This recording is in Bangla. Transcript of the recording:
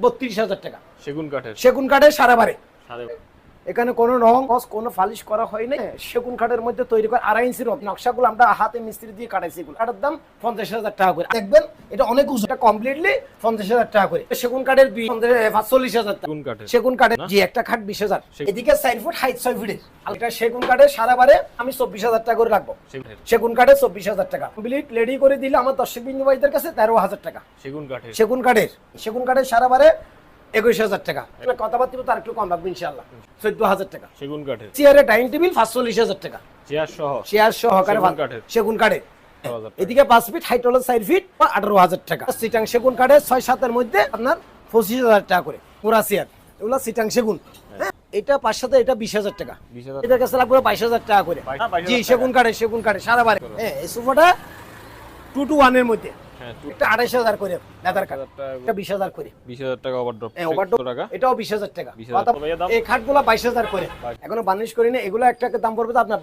32,000 টাকা। সেগুন কাঠের সারা বারে। এখানে কোনো রং কোনো ফালিশ করা হয় নাই। সেগুন কাঠের মধ্যে তৈরি করে 2.5 ইঞ্চির নকশাগুলো আমরা হাতে মিস্ত্রি দিয়ে কাটাইছি। কাঠের দাম 50,000 টাকা করে। দেখবেন এটা অনেক উঁচু, এটা কমপ্লিটলি 50,000 টাকা করে। সেগুন কাঠের 45,000 টাকা। সেগুন কাঠের জি একটা খাট 20,000। এদিকে 4 ফুট হাইট 6 ফিটের। এটা সেগুন কাঠের সারা বারে আমি 24,000 টাকা করে রাখবো। সেগুন কাঠের 24,000 টাকা কমপ্লিট রেডি করে দিলে আমার দর্শক বিন্দু ভাইদের কাছে 13,000 টাকা। সেগুন কাঠের সারা বারে 21,000 টাকা। কথাবার্তা তার একটু কম রাখবো ইনশাআল্লাহ। 14,000 টাকা। চেয়ারে ডাইনিং টেবিল 45,000 টাকা। চেয়ার সহকারে সেগুন কাঠের। এদিকে 5 ফিট হাইট হলো 4 ফিট 18,000 টাকা। সিটাং সেগুন কাঠের 6-7 এর মধ্যে আপনার 25,000 টাকা করে পুরা চেয়ার। এগুলো সিটাং সেগুন। এটা 5 সাথে এটা 20,000 টাকা। এটা কাছে লাগবে 22,000 টাকা করে। জি সেগুন কাঠের সারা বারে। এই সোফাটা 2 to 1 এর মধ্যে। এটা 28,000 করে লেদার কাঠ। এটা 20,000 করে। 20,000 টাকা ওভারড্রপ। এটাও 20,000 টাকা। এই খাটগুলো 22,000 করে। এখনো বার্নিশ করিনি। এগুলো একটা দাম পড়বে আপনার